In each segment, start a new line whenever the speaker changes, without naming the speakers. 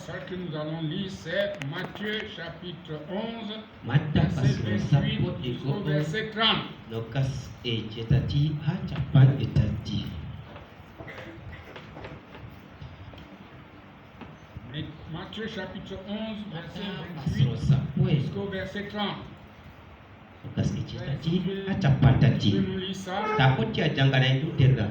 passage que nous allons lire, c'est Matthieu chapitre 11,
Mata
verset
pasro
28
sapo
jusqu'au
ego
verset 30.
lokas cetati hacapan etati.
Et Matthieu chapitre 11, verset
Mata pasro
28
sapo
jusqu'au
ego
verset 30.
lokas cetati hacapan
Je
tati.
nous lis ça.
Takut ya jangkana itu terga.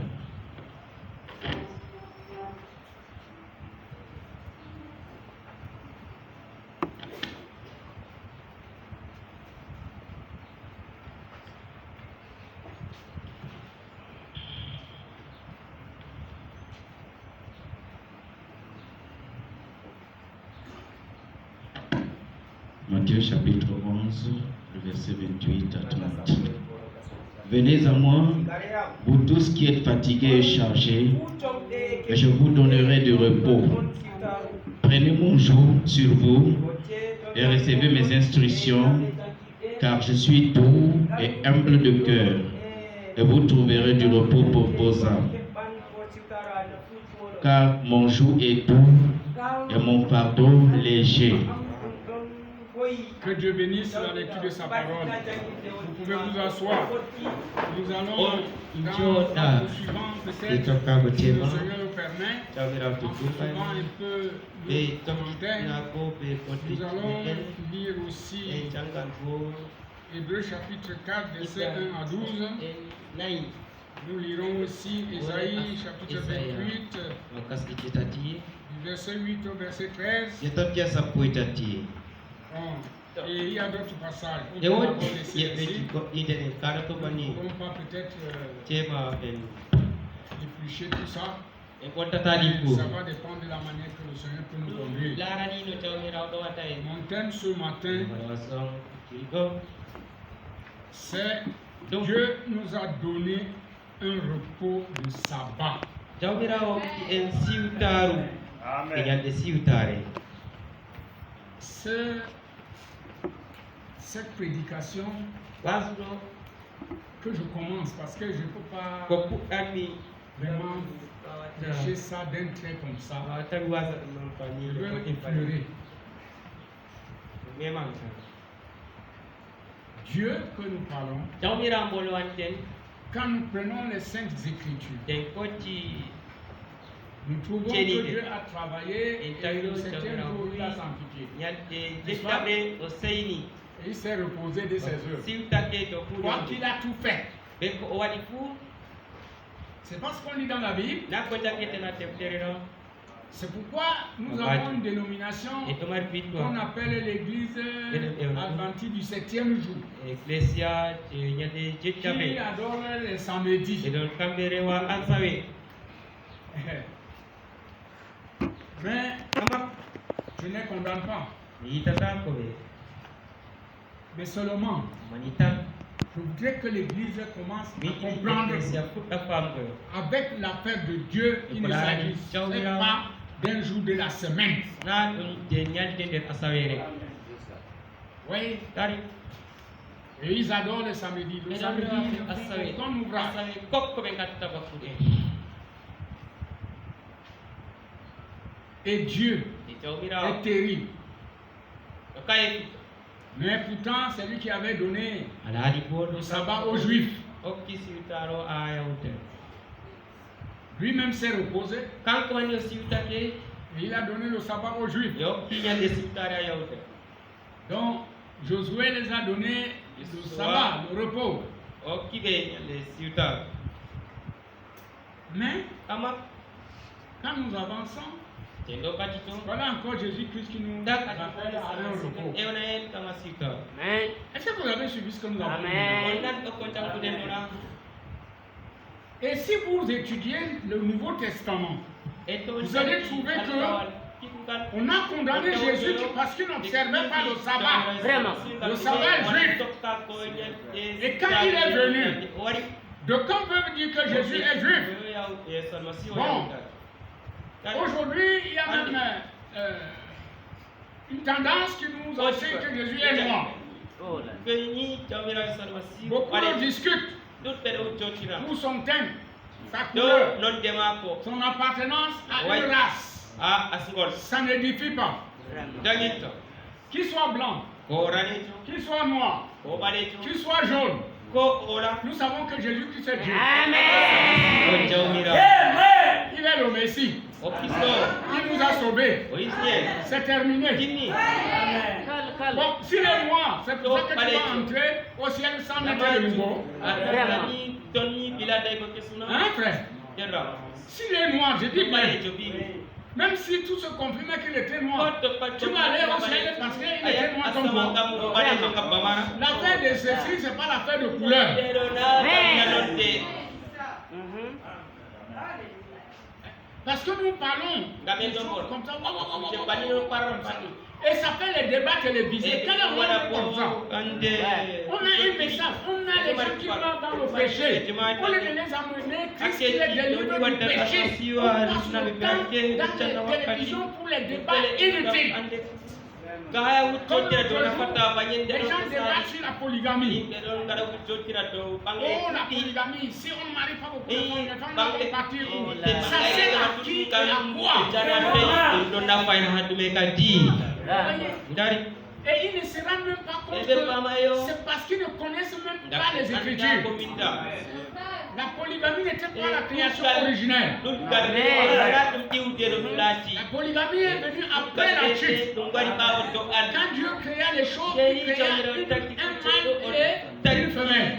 Matthieu chapitre 11, le verset 28 à 30. Venez à moi, vous tous qui êtes fatigués et chargés, et je vous donnerai du repos. Prenez mon joug sur vous et recevez mes instructions, car je suis doux et humble de cœur, et vous trouverez du repos pour vos âmes. Car mon joug est doux et mon fardeau léger.
Que Dieu bénisse la lecture de sa parole. Vous pouvez vous asseoir. Nous allons dans le suivant, peut-être, si le Seigneur le permet, en suivant un peu le commentaire. Nous allons lire aussi Hébreux chapitre 4, verset 1 à 12. Nous lirons aussi Ésaïe chapitre 28,
Lokas cetati
du verset 8 au verset 13.
cetati sapo etati.
Bon, et il y a d'autres passages. On ne
Dewa
peut pas laisser
ya
ici.
beti ko ide kada to
Nous
bani
ne pouvons pas peut-être
tema en
éplucher tout ça.
en konta tadi ko.
Ça va dépendre de la manière que le Seigneur peut nous conduire.
Lara ni no tawira do watai.
Mon thème ce matin,
Wasong kiko.
c'est
Donc
Dieu nous a donné un repos de sabbat.
tawira o en siutaru. Amen. De siutare.
Cette prédication
Wasno
que je commence, parce que je ne peux pas
kopu ani
vraiment prêcher ça d'un trait comme ça.
tawi wasa non
Je
pani
veux
le
effleurer.
memang
Dieu que nous parlons,
tawira mbolo anten
quand nous prenons les Saintes Écritures,
den koti
nous trouvons que Dieu a travaillé et le septième jour il a sanctifié.
nyande jetabre o seini
Et il s'est reposé de ses œuvres.
siutake to
Quoi
kudo
qu'il a tout fait.
beko o wadi fu
C'est pas ce qu'on lit dans la Bible.
na ko jakete na tefterero
C'est pourquoi nous avons une dénomination
e tomar
qu'on
pitwa
appelle l'église adventiste du septième jour,
ecclesia nyande
qui
jetabre
adore les samedis.
e don kambere wa ansawe
Mais
ama
je ne condamne pas.
yitata ko be
Mais seulement,
manita
je voudrais que l'église commence
mi
à comprendre
ecclesia futa famgo
avec l'affaire de Dieu, il ne s'agit pas d'un jour de la semaine.
na dum de nyande den asawere
Oui,
tari
et ils adorent le samedi. Le samedi, ils font aucun ouvrage.
asawe kokko be ngatta bakude
Et Dieu
e tawira
est terrible.
kay
Mais pourtant, c'est lui qui avait donné
ala di bodo
le sabbat aux Juifs.
okki siutaro ayawte
Lui-même s'est reposé
kanko wani siutake
et il a donné le sabbat aux Juifs.
yokki nyande siutare ayawte
Donc, Josué les a donné le sabbat, le repos.
okki be nyande siutar
Mais
ama
quand nous avançons,
tendo patito
voilà encore Jésus-Christ qui nous
dak
appelle à un repos.
e ona en kama siutar
Est-ce que vous avez suivi ce que nous avons dit?
ona ko konta kudemora
Et si vous étudiez le Nouveau Testament,
vous
allez trouver on a condamné Jésus parce qu'il n'observait pas le sabbat.
Vraiment.
Le sabbat juif. Et quand il est venu, d'aucuns peuvent dire que Jésus est juif. Bon. Aujourd'hui, il y a même une tendance qui nous enseigne que Jésus est noir. Beaucoup en discutent pour son teint, sa couleur, son appartenance à une race. ça n'édifie pas. Qu'il soit blanc, qu'il soit noir, qu'il soit jaune, nous savons que Jésus-Christ est Dieu. Amen. Il est le Messie. Il nous a sauvés. C'est terminé. Bon, s'il est noir, c'est pour ça que tu vas entrer au ciel sans mettre de nouveau. Hein, frère? S'il est noir, je dis bien. Même si tout se confirmait qu'il était noir, tu vas aller au ciel parce qu'il était noir comme toi. L'affaire de ceci, ce n'est pas l'affaire de couleur. Parce que nous parlons des choses comme ça. Et ça fait les débats télévisés. Quel est le monde comme ça? On a un message, on a les gens qui meurent dans le péché. On les les amener, Christ les délivre du péché. On passe le temps dans les télévisions pour les débats inutiles. Les gens débattent sur la polygamie. Oh, la polygamie, si on ne marie pas beaucoup de femmes, les femmes vont partir. Ça sert à qui et à quoi? Et il ne se rend même pas compte que c'est parce qu'ils ne connaissent même pas les Écritures. La polygamie n'était pas la création originelle. La polygamie est venue après la chute. Quand Dieu créa les choses, il créa un mâle et une femelle.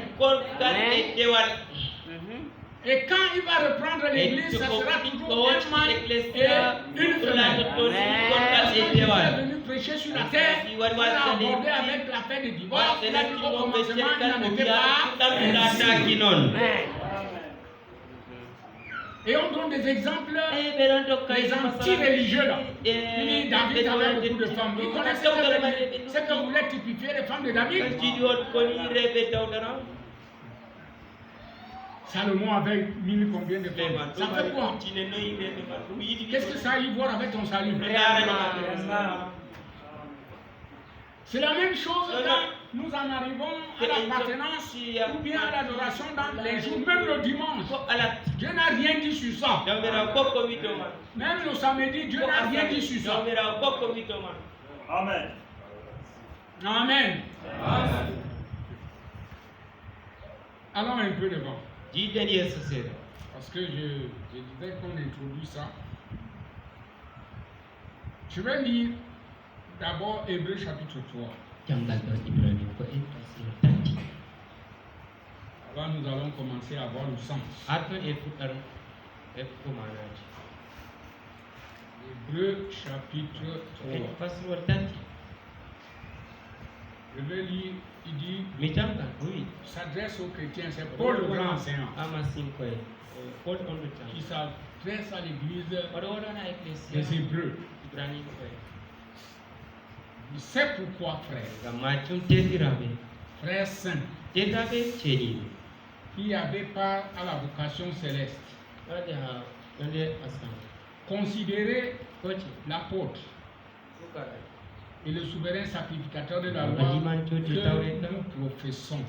Et quand il va reprendre l'église, ça sera toujours un mâle et une femelle. Il est venu prêcher sur la terre, il a abordé avec l'affaire des divorces. Il a dit au commencement, il n'en était pas. Et on donne des exemples, les anti-religieux là. Il dit David avait beaucoup de femmes. Vous connaissez ce que vous voulez typifier les femmes de David? Salomon avait mis combien de femmes? Ça fait quoi? Qu'est-ce que ça a à y voir avec ton salut? C'est la même chose quand nous en arrivons à l'appartenance ou bien à l'adoration dans les jours, même le dimanche. Dieu n'a rien dit sur ça. Même le samedi, Dieu n'a rien dit sur ça. Amen. Amen. Allons un peu devant. Parce que je disais qu'on introduit ça. Je vais lire d'abord Hébreux chapitre 3. Avant, nous allons commencer à voir le sens. Hébreux chapitre 3. Je vais lire, il dit, il s'adresse aux chrétiens, c'est Paul le grand enseignant, qui s'adresse à l'église des Hébreux. Il sait pourquoi, frère. Frère saint, qui avait part à la vocation céleste, considérez l'apôtre et le souverain sacrificateur de la loi que nous professons.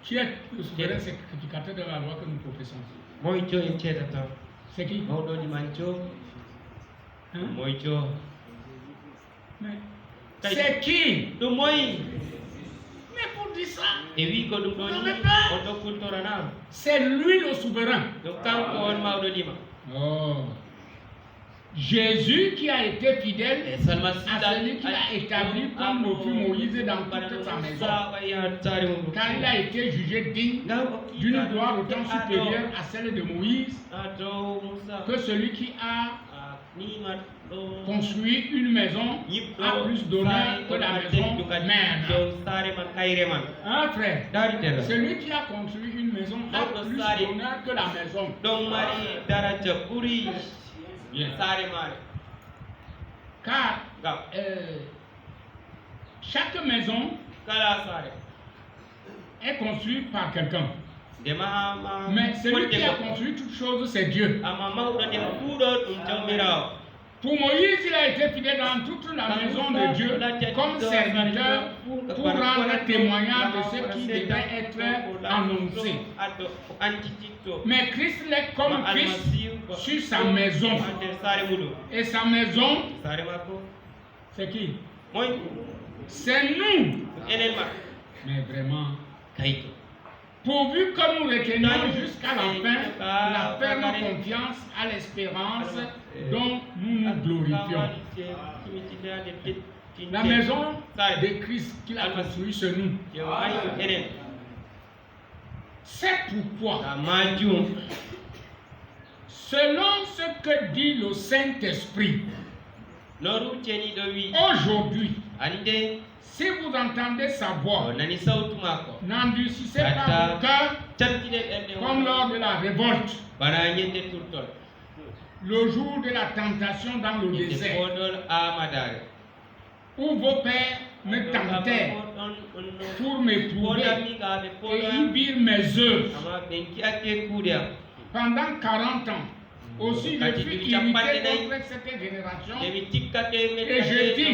Qui est le souverain sacrificateur de la loi que nous professons? C'est qui? C'est qui? Mais pour dire ça, c'est lui le souverain. Oh. Jésus qui a été fidèle à celui qui a établi comme le fut Moïse dans toute sa maison. Car il a été jugé digne d'une gloire autant supérieure à celle de Moïse que celui qui a construit une maison a plus d'honneur que la maison même. Hein, frère? Celui qui a construit une maison a plus d'honneur que la maison. Bien. Car chaque maison est construite par quelqu'un. Mais celui qui a construit toutes choses, c'est Dieu. Pour Moïse, il a été fidèle dans toute la maison de Dieu comme serviteur pour rendre témoignage de ce qui devait être annoncé. Mais Christ l'est comme Christ sur sa maison. Et sa maison, c'est qui? C'est nous. Mais vraiment, pourvu que nous retenions jusqu'à la fin la ferme confiance à l'espérance dont nous nous glorifions. La maison de Christ qu'il a construite, c'est nous. C'est pourquoi, selon ce que dit le Saint-Esprit, aujourd'hui, si vous entendez sa voix, n'endurcissez pas vos cœurs comme lors de la révolte, le jour de la tentation dans le désert, où vos pères me tentèrent pour m'éprouver et ils virent mes œuvres. Pendant 40 ans, aussi je fus irrité contre cette génération et je dis,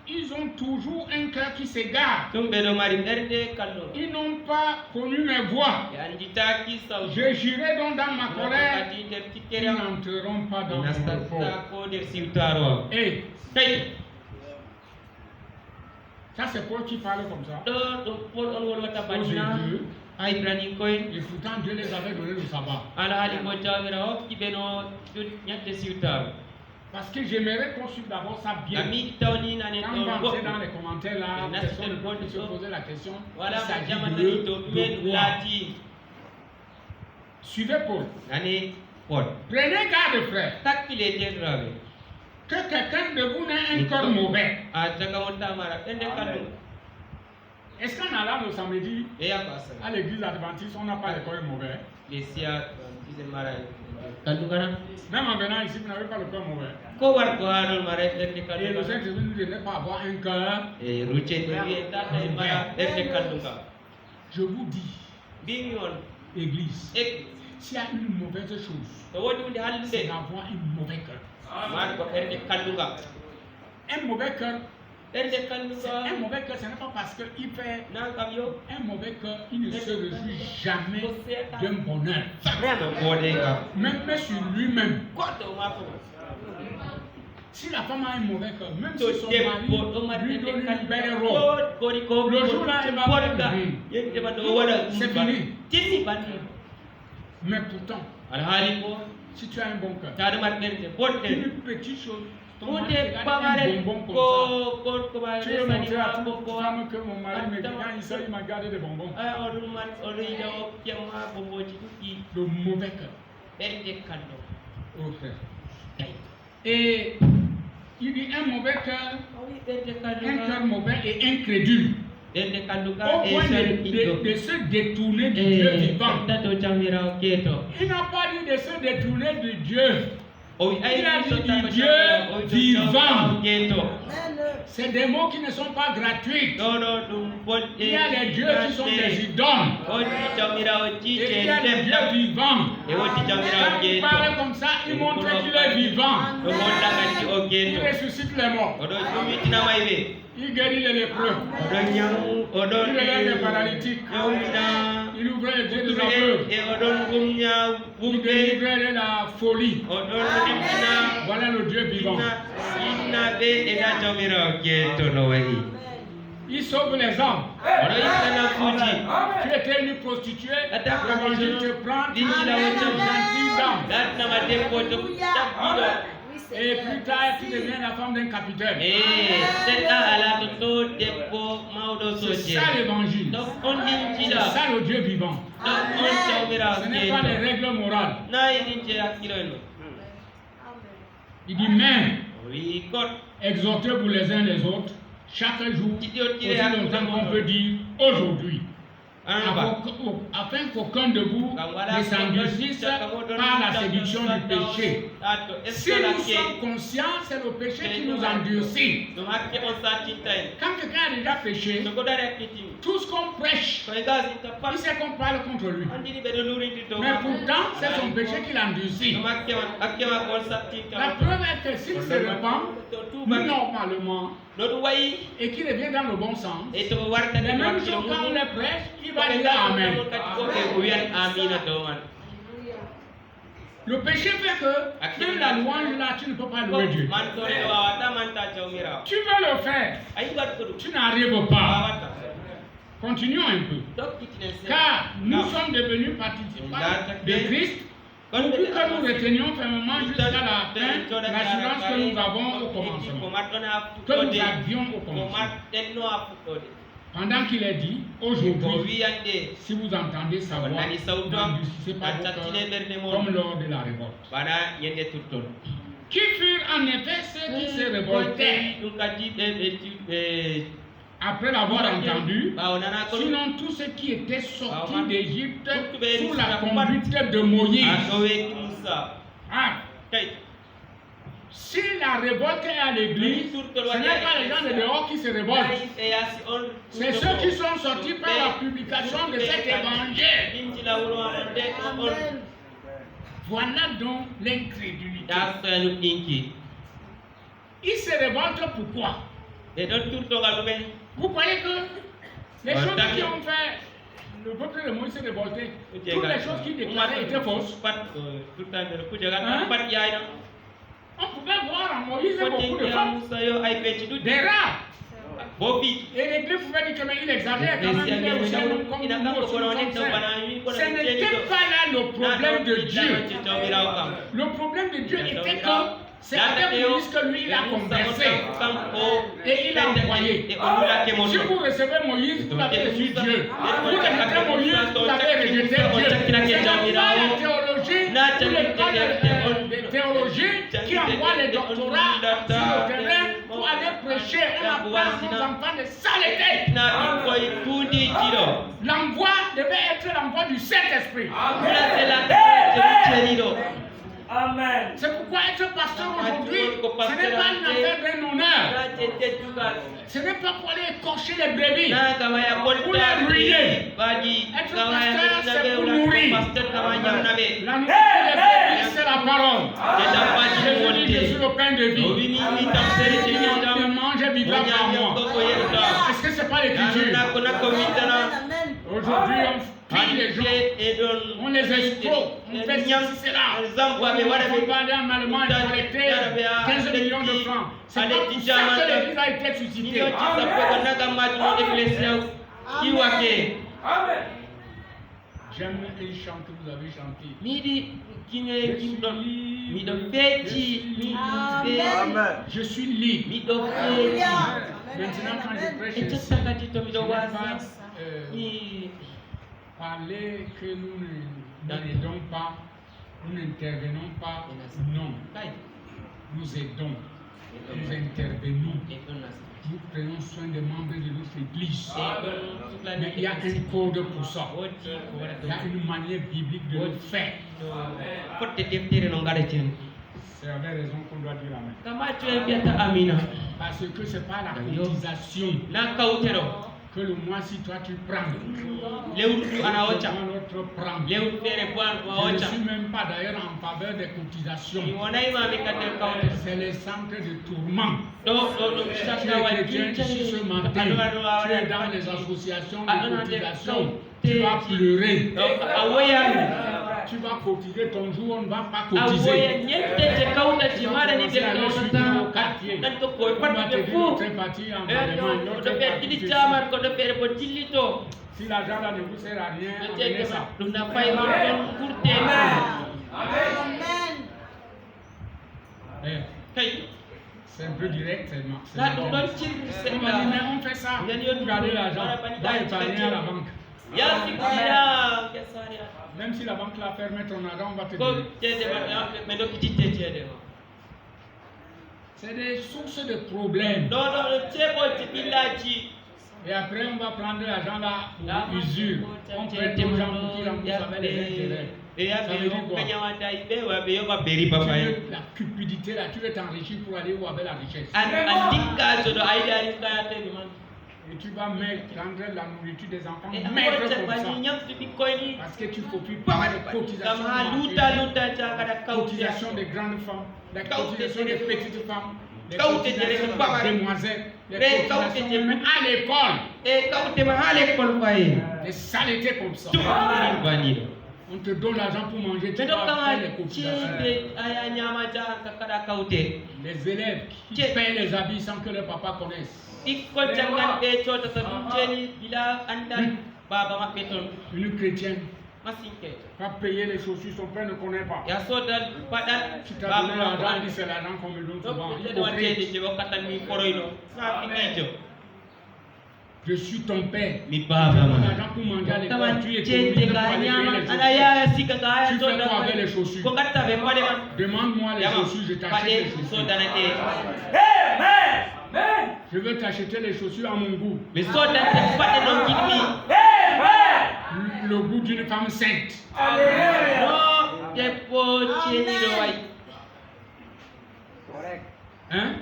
ils ont toujours un cœur qui s'égare. Ils n'ont pas connu mes voies. Je jurai donc dans ma colère, ils n'entreront pas dans mon repos. Et ça c'est Paul qui parle comme ça. Et pourtant Dieu les avait donné le sabbat. Parce que j'aimerais qu'on suive d'abord ça bien. Quand on va entrer dans les commentaires là, personne ne peut se poser la question. Il s'agit de quoi? Suivez Paul. Prenez garde, frère. Que quelqu'un de vous n'ait un cœur mauvais. Est-ce qu'en allant le samedi à l'église adventiste, on n'a pas le cœur mauvais? Même en venant ici, vous n'avez pas le cœur mauvais. Et le Saint-Esprit nous dit de ne pas avoir un cœur mauvais. Je vous dis, Église, s'il y a une mauvaise chose, c'est d'avoir un mauvais cœur. Un mauvais cœur. Un mauvais cœur, ce n'est pas parce qu'il fait un mauvais cœur, il ne se réjouit jamais d'un bonheur. Même sur lui-même. Si la femme a un mauvais cœur, même si son mari lui donne une belle robe, le jour-là, elle va c'est fini. Mais pourtant, si tu as un bon cœur, une petite chose, tu veux montrer à toute femme que mon mari me dit quand il sort, il m'a gardé des bonbons. Le mauvais cœur. Oh frère. Et il dit un mauvais cœur, un cœur mauvais et incrédule. Au point de se détourner du Dieu vivant. Il n'a pas dit de se détourner du Dieu. Il a dit du Dieu vivant. C'est des mots qui ne sont pas gratuits. Il y a des dieux qui sont des idoles. Et il y a des dieux vivants. Quand il parle comme ça, il montre qu'il est vivant. Il ressuscite les morts. Il guérit les lépreux. Il relève les paralytiques. Il ouvre les yeux des aveugles. Il délivre la folie. Voilà le Dieu vivant. Il sauve les hommes. Tu étais une prostituée, l'évangile te prend, tu es une gentille dame. Et plus tard, tu deviens la femme d'un capitaine. C'est ça l'évangile. C'est ça le Dieu vivant. Ce n'est pas les règles morales. Il dit mais exhortez-vous les uns les autres chaque jour, aussi longtemps qu'on peut dire aujourd'hui. afin qu'aucun de vous ne s'endurcisse par la séduction du péché. Si nous sommes conscients, c'est le péché qui nous endurcit. Quand quelqu'un a déjà péché, tout ce qu'on prêche, il sait qu'on parle contre lui. Mais pourtant, c'est son péché qui l'endurcit. La preuve est que s'il se repent, normalement, et qu'il revient dans le bon sens, les mêmes choses quand on les prêche, il va dire Amen. Le péché fait que même la louange là, tu ne peux pas louer Dieu. Tu veux le faire, tu n'arrives pas. Continuons un peu. Car nous sommes devenus participants de Christ, pour que nous retenions fermement jusqu'à la fin l'assurance que nous avons au commencement. Que nous avions au commencement. Pendant qu'il est dit, aujourd'hui, si vous entendez sa voix, n'endurcissez pas vos cœurs comme lors de la révolte. Qui furent en effet ceux qui se révoltaient après l'avoir entendu, sinon tous ceux qui étaient sortis d'Égypte sous la conduite de Moïse. Si la révolte est à l'église, ce n'est pas les gens de dehors qui se révoltent. C'est ceux qui sont sortis par la publication de cet évangile. Voilà donc l'incrédulité. Ils se révoltent pourquoi? Vous croyez que les choses qui ont fait le peuple de Moïse s'est révolté, toutes les choses qu'il déclarait étaient fausses? On pouvait voir en Moïse beaucoup de femmes, des rats. Et l'Église pouvait dire qu'il exagère quand même, il est aussi un homme comme nous aussi, ce n'était pas là le problème de Dieu. Le problème de Dieu était que c'est avec Moïse que lui il a conversé et il a envoyé. Si vous recevez Moïse, vous avez reçu Dieu. Vous rejetez Moïse, vous avez rejeté Dieu. C'est pas la théologie, les théologiens qui envoient les doctorats sur le terrain pour aller prêcher. On apprend nos enfants de saleté. L'envoi devait être l'envoi du Saint-Esprit. Amen. C'est pourquoi être pasteur aujourd'hui, ce n'est pas une affaire d'un honneur. Ce n'est pas pour aller écorcher les brebis, pour les ruiner. Être pasteur, c'est pour nourrir. La nourriture des brebis, c'est la parole. Jésus dit, je suis le pain de vie. Celui qui me mange vivra par moi. Est-ce que ce n'est pas l'écriture? Aujourd'hui, on pille les gens, on les escroque, on fait cela. On va aller en Allemagne et collecter 15 millions de francs. C'est pas pour ça que l'Église a été suscitée. J'aime les chants que vous avez chantés. Je suis libre. Maintenant, quand je prêche ici, je ne vais pas parler que nous n'aidons pas, nous n'intervenons pas. Non. Nous aidons, nous intervenons. Nous prenons soin des membres de notre église. Mais il y a un code pour ça. Il y a une manière biblique de le faire. C'est avec raison qu'on doit dire Amen. Parce que ce n'est pas la cotisation que le mois-ci toi tu prends. L'autre prend. Je ne suis même pas d'ailleurs en faveur des cotisations. C'est les centres de tourment. Tu es chrétien ici ce matin, tu es dans les associations de cotisation, tu vas pleurer. Tu vas cotiser ton jour, on ne va pas cotiser. On va te dire notre parti en si l'argent là ne vous sert à rien, amenez ça. C'est un peu direct, c'est on fait ça, vous gardez l'argent, va épargner à la banque. Même si la banque l'a fermé ton argent, on va te dire. C'est des sources de problèmes. Et après, on va prendre l'argent là pour usure. On prête aux gens pour qu'ils remboursent avec les intérêts. Ça veut dire quoi? La cupidité là, tu veux t'enrichir pour aller où avec la richesse. Et tu vas prendre la nourriture des enfants, mettre comme ça. Parce que tu ne faut plus parler de cotisation des grandes femmes, la cotisation des petites femmes, les cotisations des demoiselles, les cotisations même à l'école. Des saletés comme ça. On te donne l'argent pour manger, tu vas faire les cotisations. Les élèves qui payent les habits sans que leur papa connaisse. Une chrétienne va payer les chaussures, son père ne connaît pas. Tu t'as donné l'argent, il dit c'est l'argent qu'on me donne souvent. Je suis ton père. Tu as l'argent pour manger à l'école. Tu économises pour aller payer les chaussures. Tu fais quoi avec les chaussures? Demande-moi les chaussures, je t'achète les chaussures. Je veux t'acheter les chaussures à mon goût. Le goût d'une femme sainte. Hein?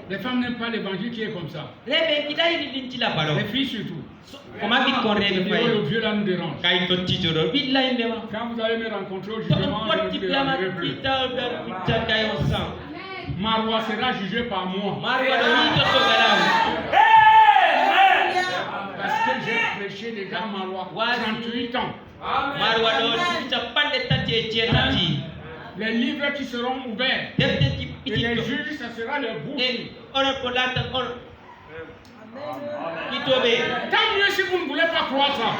Les femmes n'aiment pas l'évangile qui est comme ça. Les filles surtout. Le vieux là nous dérange. Quand vous allez me rencontrer au jugement, je ne vous dérangerai plus. Marois sera jugé par moi. Parce que j'ai prêché déjà Marois 38 ans. Les livres qui seront ouverts. Et les juges, ça sera le bout. Tant mieux si vous ne voulez pas croire ça.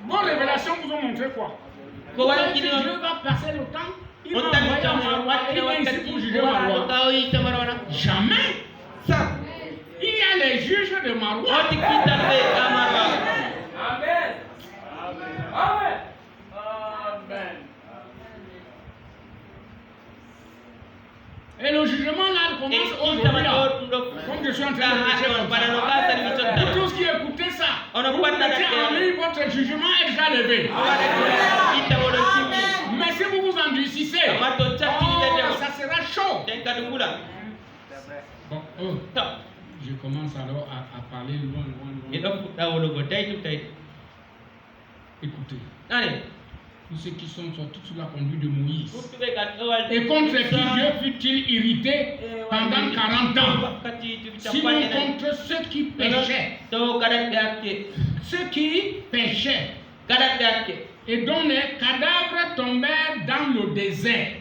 Vos révélations vous ont montré quoi? Dieu va passer le temps. Il va envoyer un Marois. Il est ici pour juger Marois. Jamais. Ça. Il y a les juges de Marois. Amen. Amen. Amen. Et le jugement là commence aujourd'hui là. Comme je suis en train de prêcher pour tous qui écoutez ça, vous mettez en ligne, votre jugement est déjà levé. Mais si vous vous endurcissez, ça sera chaud. Bon, je commence alors à parler loin. Écoutez. Tous ceux qui sont sortis sous la conduite de Moïse. Et contre qui Dieu fut-il irrité pendant 40 ans? Sinon contre ceux qui péchaient. Ceux qui péchaient. Et dont les cadavres tombèrent dans le désert.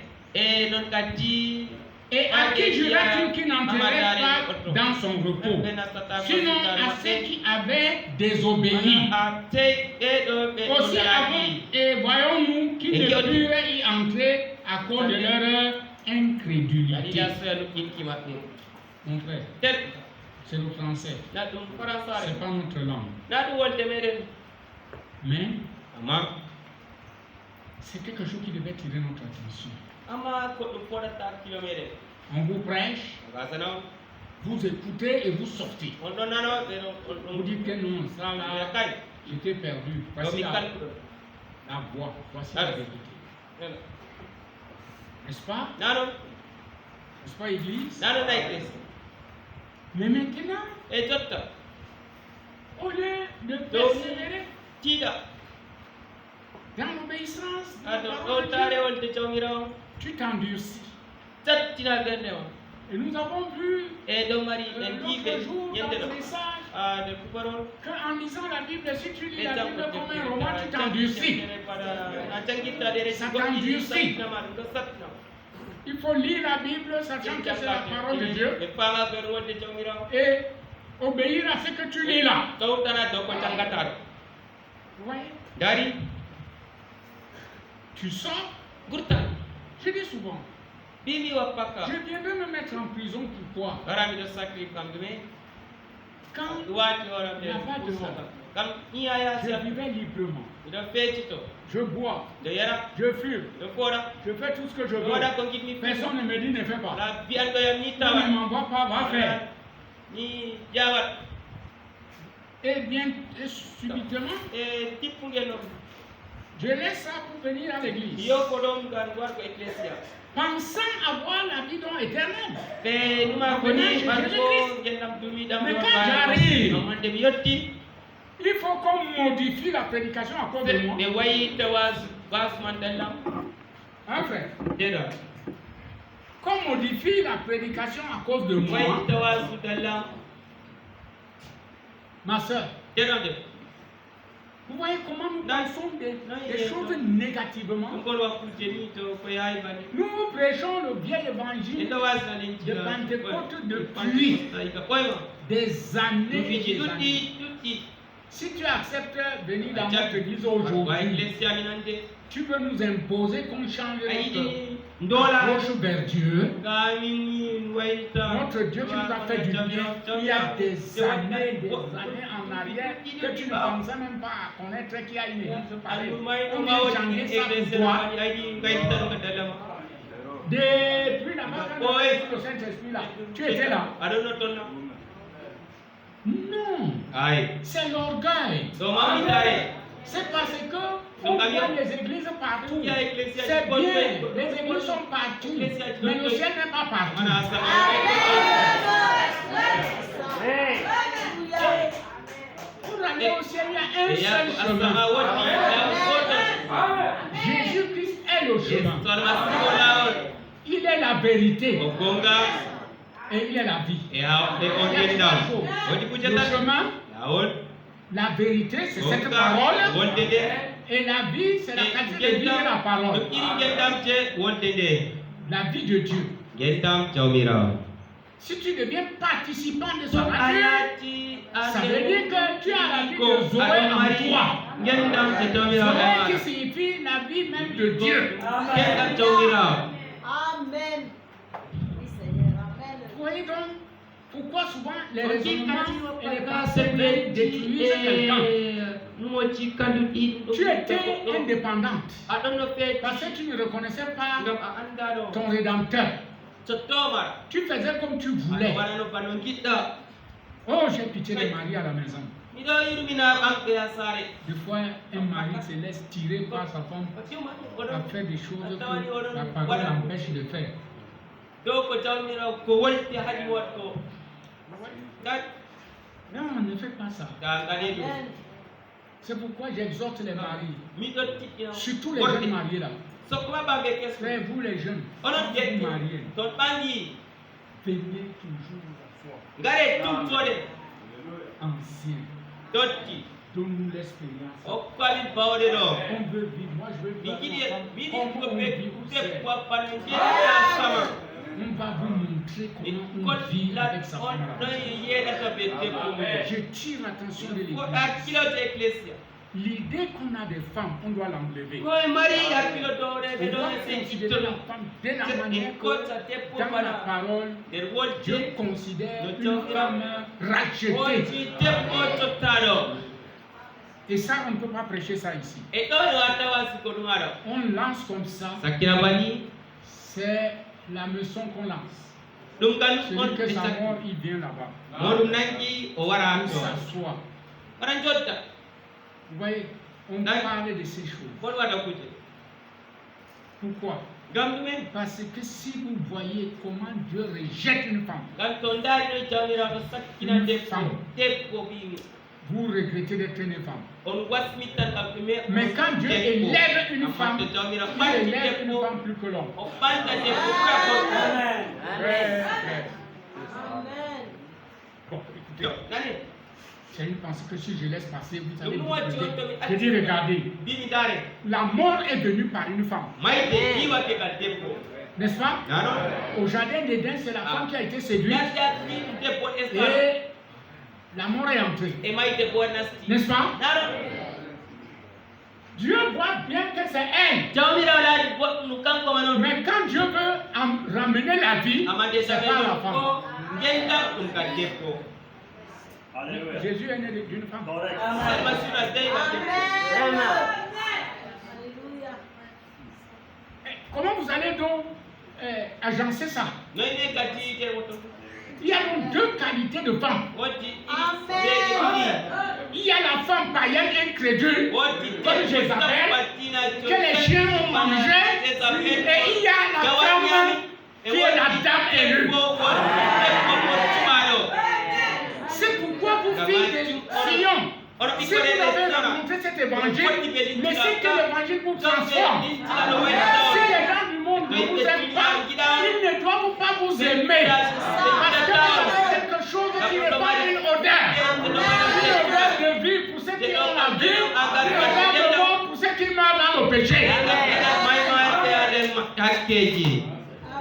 Et à qui jura-t-il qui n'entrerait pas dans son repos? Sinon à ceux qui avaient désobéi. Aussi avant, et voyons-nous qui ne purent y entrer à cause de leur incrédulité. Mon frère, c'est le français. C'est pas notre langue. Mais c'est quelque chose qui devait tirer notre attention. On vous prêche, vous écoutez et vous sortez. Vous dites que non, ça là, j'étais perdu. Voici la voix, voici la vérité. N'est-ce pas? N'est-ce pas, Église? Mais maintenant, au lieu de persévérer dans l'obéissance, tu t'endurcis. Et nous avons vu l'autre jour dans le message qu'en lisant la Bible, si tu lis la Bible comme un roman, tu t'endurcis. Ça t'endurcit. Il faut lire la Bible, sachant que c'est la parole de Dieu. Et obéir à ce que tu lis là. Vous voyez? Tu sors. Je dis souvent. Je viendrai me mettre en prison pour quoi? Quand il n'y a pas dehors. Je vivais librement. Je bois. Je fume. Je fais tout ce que je veux. Personne ne me dit ne fais pas. Tu ne m'envoies pas, va faire. Et bien, et subitement, je laisse ça pour venir à l'église. Pensant avoir la vie éternelle. Mais quand j'arrive, il faut qu'on modifie la prédication à cause de moi. Hein, frère? Qu'on modifie la prédication à cause de moi. Ma soeur, vous voyez comment nous pensons des choses négativement. Nous prêchons le vieil évangile de Pentecôte depuis des années. Si tu acceptes de venir dans notre église aujourd'hui, tu peux nous imposer qu'on change notre approche vers Dieu. Notre Dieu qui nous a fait du bien il y a des années en arrière que tu ne pensais même pas à connaître qui a une église pareille. On vient changer ça pour toi. Depuis là-bas, quand on a reçu le Saint-Esprit là, tu étais là. Non, c'est l'orgueil. C'est parce que on voit les églises partout. C'est bien, les églises sont partout, mais le ciel n'est pas partout. Pour aller au ciel, il y a un seul chemin. Jésus-Christ est le chemin. Il est la vérité. Et il est la vie. Il y a le chemin, la vérité, c'est cette parole. Et la vie, c'est la qualité de vie de la parole. La vie de Dieu. Si tu deviens participant de son nature, ça veut dire que tu as la vie de Zoé en toi. Zoé qui signifie la vie même de Dieu. Amen. Vous voyez donc pourquoi souvent les raisonnements et les pensées veulent détruire quelqu'un. Tu étais indépendante parce que tu ne reconnaissais pas ton Rédempteur. Tu faisais comme tu voulais. Oh, j'ai pitié de Marie à la maison. Des fois, un mari se laisse tirer par sa femme à faire des choses que la parole l'empêche de faire. Non, ne fais pas ça. C'est pourquoi j'exhorte les maris, surtout les jeunes mariés là. Frère, vous les jeunes, vous mariez, venez toujours anciens. Donne-nous l'expérience. On veut vivre. Moi, je veux vivre. On va vous montrer comment on vit avec sa femme. Je tire l'attention de l'Église. L'idée qu'on a des femmes, on doit l'enlever. On doit considérer la femme de la manière que dans la parole, Dieu considère une femme rachetée. Et ça, on ne peut pas prêcher ça ici. On lance comme ça. C'est la leçon qu'on lance. Celui que sa mort, il vient là-bas. Il s'assoit. Vous voyez, on parle de ces choses. Pourquoi? Parce que si vous voyez comment Dieu rejette une femme, vous regrettez d'être une femme. Mais quand Dieu élève une femme, il élève une femme plus que l'homme. Amen. Bon, écoutez. C'est une pensée que si je laisse passer, vous allez vous poser. Je dis, regardez, la mort est venue par une femme. N'est-ce pas? Au jardin d'Éden, c'est la femme qui a été séduite. Et la mort est entrée. N'est-ce pas? Dieu voit bien que c'est elle. Mais quand Dieu veut ramener la vie, c'est pas la femme. Jésus est né d'une femme. Comment vous allez donc agencer ça? Il y a donc deux qualités de femmes. Il y a la femme païenne incrédule, comme Jézabel, que les chiens ont mangé, et il y a la femme qui est la dame élue. C'est pourquoi vous, filles de Sion, si vous avez rencontré cet évangile, laissez que l'évangile vous transforme. Si les gens du monde ne vous aiment pas, ils ne doivent pas vous aimer. Parce que c'est quelque chose qui n'est pas une odeur. Une odeur de vie pour ceux qui ont la vie, une odeur de mort pour ceux qui meurent dans le péché.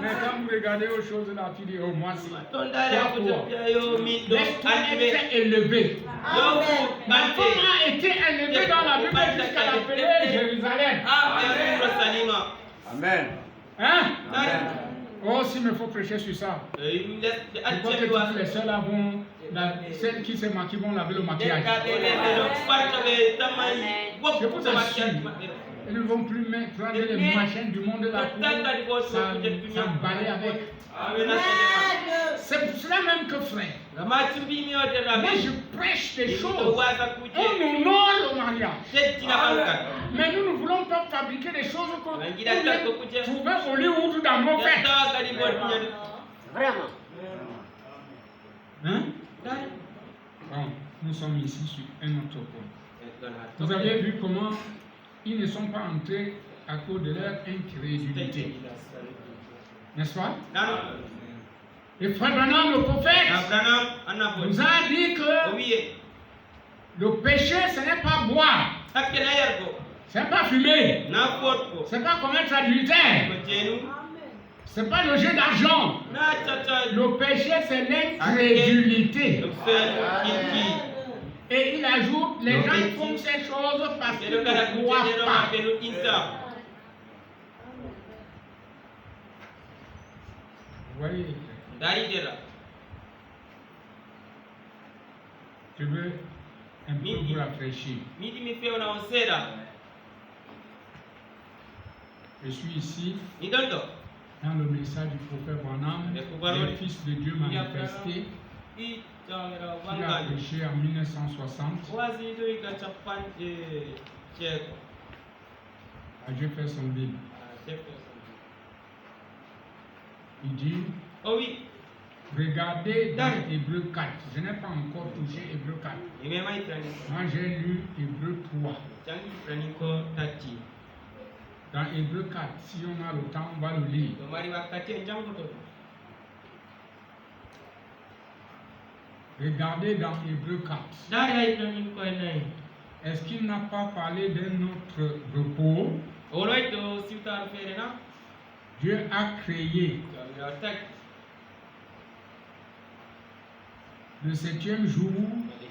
Mais quand vous regardez aux choses là, tu dis, oh moi c'est laisse-toi être élevé. Ma femme a été élevée dans la Bible jusqu'à l'appeler Jérusalem.
Amen.
Hein? Amen. Oh, s'il me faut prêcher sur ça. Pourquoi que toutes les sœurs là vont, celles qui se maquillent vont laver le maquillage? Je vous assure. Ils ne vont plus prendre les machines du monde là pour s'emballer avec. C'est pour cela même que frère, moi je prêche des choses. On honore le mariage. Mais nous ne voulons pas fabriquer des choses qu'on trouver au Hollywood dans nos fêtes.
Vraiment.
Hein? Bon, nous sommes ici sur un autre point. Vous avez vu comment ils ne sont pas entrés à cause de leur incrédulité. N'est-ce pas? Et frère Branham, le prophète, nous a dit que le péché, ce n'est pas boire, ce n'est pas fumer, ce n'est pas commettre adultère, ce n'est pas le jeu d'argent. Le péché, c'est l'incrédulité. Et il ajoute, les gens font ces choses parce qu'ils ne croient pas. Vous voyez? Je veux un peu vous rafraîchir. Je suis ici dans le message du prophète Branham, le Fils de Dieu manifesté, qui a prêché en 1960. À Jeffersonville. Il dit, regardez dans Hébreu 4. Je n'ai pas encore touché Hébreu 4. Moi j'ai lu Hébreu 3. Dans Hébreu 4, si on a le temps, on va le lire. Regardez dans Hébreu 4. Est-ce qu'il n'a pas parlé d'un autre repos? Dieu a créé le septième jour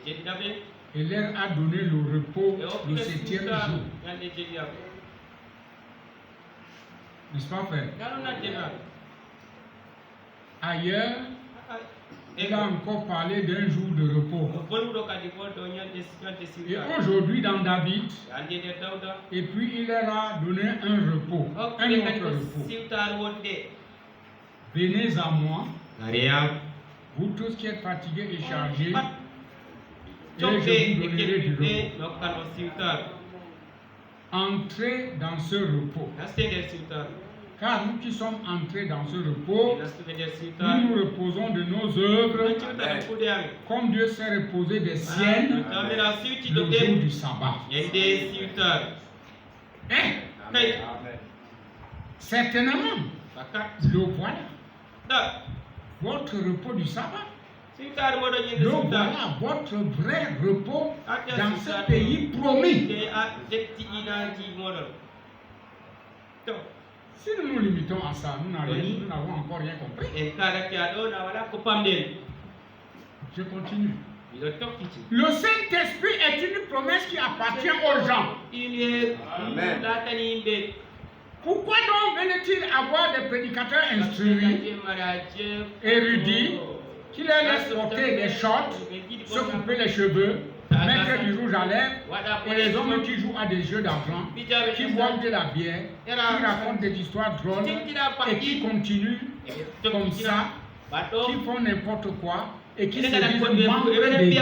et leur a donné le repos le septième jour. N'est-ce pas, frère? Ailleurs, il a encore parlé d'un jour de repos. Et aujourd'hui dans David, et puis il leur a donné un repos, un autre repos. Venez à moi, vous tous qui êtes fatigués et chargés, et je vous donnerai du repos. Entrez dans ce repos. Car nous qui sommes entrés dans ce repos, nous nous reposons de nos œuvres, comme Dieu s'est reposé des siennes le jour du sabbat. Certainement, le voilà. Votre repos du sabbat. Le voilà, votre vrai repos dans ce pays promis. Si nous nous limitons à ça, nous n'avons encore rien compris. Je continue. Le Saint-Esprit est une promesse qui appartient aux gens.
Amen.
Pourquoi donc veulent-ils avoir des prédicateurs instruits, érudits, qui les laisse porter des shorts, se couper les cheveux, mettre du rouge à lèvres, et les hommes qui jouent à des jeux d'argent, qui boivent de la bière, qui racontent des histoires drôles et qui continuent comme ça, qui font n'importe quoi et qui se disent membres d'église.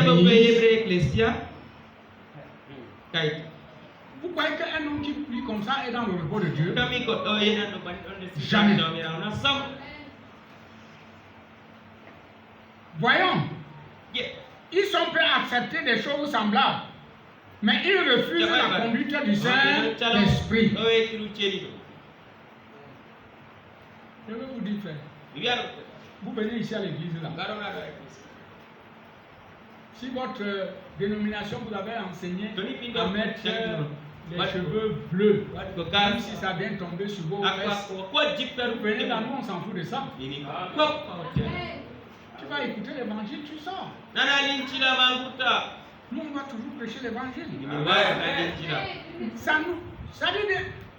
Vous croyez qu'un homme qui vit comme ça est dans le repos de Dieu? Jamais. Voyons, ils sont prêts à accepter des choses semblables, mais ils refusent la conduite du Saint-Esprit. Je vais vous dire, frère, vous venez ici à l'église là. Si votre dénomination vous avait enseigné à mettre les cheveux bleus, même si ça vient tomber sur vos fesses, vous venez là, nous on s'en fout de ça. Tu vas écouter l'évangile, tu sors. Nous on va toujours prêcher l'évangile. Ça nous, ça dit,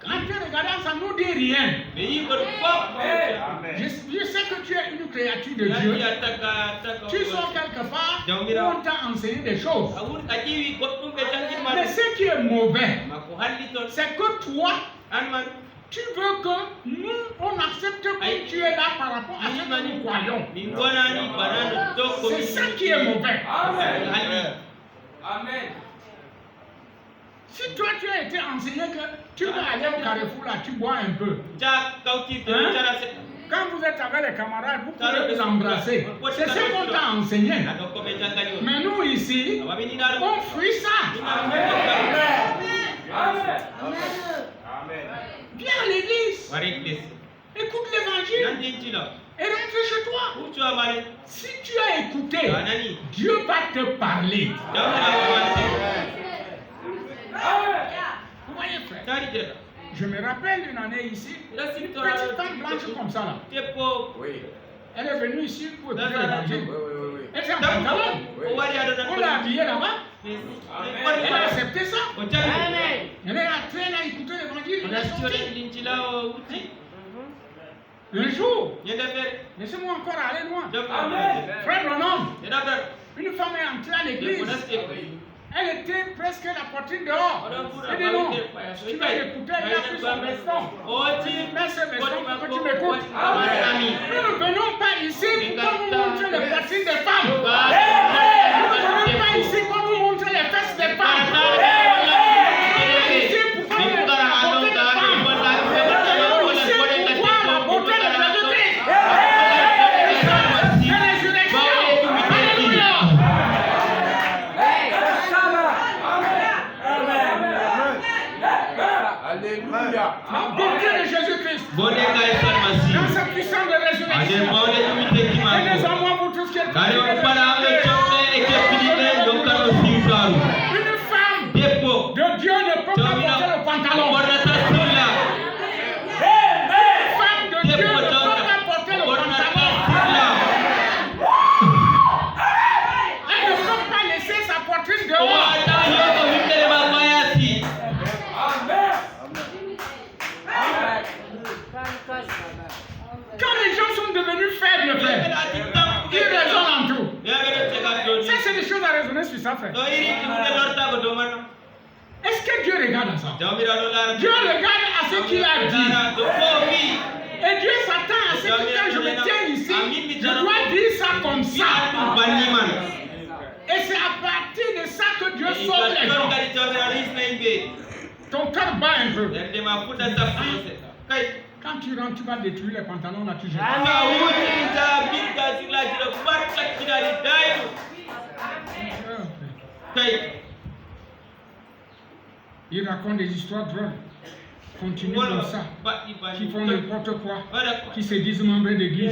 quand tu regardes, ça ne nous dit rien. Je sais que tu es une créature de Dieu. Tu sors quelque part où on t'a enseigné des choses. Mais ce qui est mauvais, c'est que toi, tu veux que nous, on accepte que tu es là par rapport à ce que nous croyons. C'est ça qui est mauvais. Amen. Si toi tu as été enseigné que tu vas aller au carrefour là, tu bois un peu. Quand vous êtes avec les camarades, vous pouvez vous embrasser. C'est ce qu'on t'a enseigné. Mais nous ici, on fuit ça. Viens à l'église. Écoute l'évangile. Et rentre chez toi. Si tu as écouté, Dieu va te parler. Vous voyez, frère, je me rappelle une année ici, une petite femme blanche comme ça là. Elle est venue ici pour écouter l'évangile. Elle s'est en pantalon. On l'a habillée là-bas. Elle a accepté ça. Elle est entrée là à écouter l'évangile. Elle est sortie. Un jour, laissez-moi encore aller loin. Frère Branham, une femme est entrée à l'église. Elle était presque la poitrine dehors. Elle dit non, tu vas écouter, il a pris son veston. Mets ce veston pour que tu m'écoutes. Nous ne venons pas ici pour qu'on nous montre les poitrines des femmes. Nous ne venons pas ici pour nous montrer les fesses des femmes. Nous venons ici pour qu'on nous montre la beauté des femmes. Nous venons ici pour voir la beauté de Jésus-Christ. La résurrection. Alléluia. Alléluia. La beauté de Jésus-Christ. Dans sa puissance de résurrection. Et les amours pour tout ce qui est une femme de Dieu ne peut pas porter le pantalon. Une femme de Dieu ne peut pas porter le pantalon. Elle ne peut pas laisser sa poitrine dehors. Quand les gens sont devenus faibles, frère, ils raisonnent en tout. Ça, c'est des choses à raisonner sur ça, frère. Est-ce que Dieu regarde à ça? Dieu regarde à ce qu'il a dit. Et Dieu s'attend à ce que quand je me tiens ici, je dois dire ça comme ça. Et c'est à partir de ça que Dieu sauve les gens. Ton cœur bat un peu. Quand tu rentres, tu vas détruire les pantalons là, tu jettes. Ils racontent des histoires drôles. Continuent comme ça. Qui font n'importe quoi. Qui se disent membres d'église.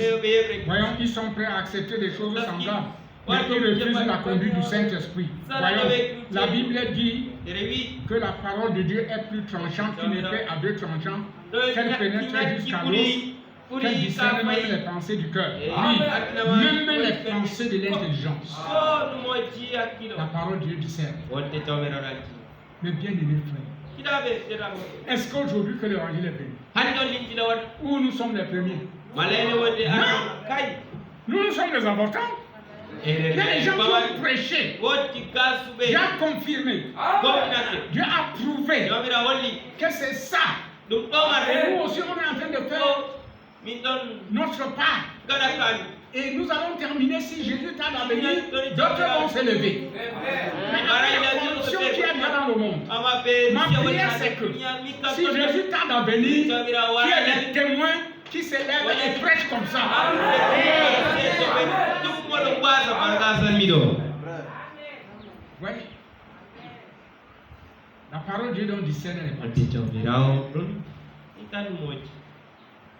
Voyons, ils sont prêts à accepter des choses semblables. Mais ils refusent la conduite du Saint-Esprit. Voyons, la Bible dit que la parole de Dieu est plus tranchante qu'une épée à deux tranchants, qu'elle pénètre jusqu'à l'os, qu'elle discerne même les pensées du cœur. Oui, même les pensées de l'intelligence. La parole de Dieu discerne. Mais bien aimé frère, est-ce qu'aujourd'hui que l'évangile est venu, où nous sommes les premiers? Non. Nous sommes les avortants. Il y a des gens qui ont prêché. Dieu a confirmé. Dieu a prouvé que c'est ça. Et nous aussi, on est en train de faire notre part. Et nous allons terminer si Jésus tarde à venir, d'autres vont se lever. Mais avec la corruption qui est dans le monde, ma prière c'est que si Jésus tarde à venir, qu'il y ait des témoins qui se lèvent et prêchent comme ça. Oui. La parole de Dieu donc discerne les parties.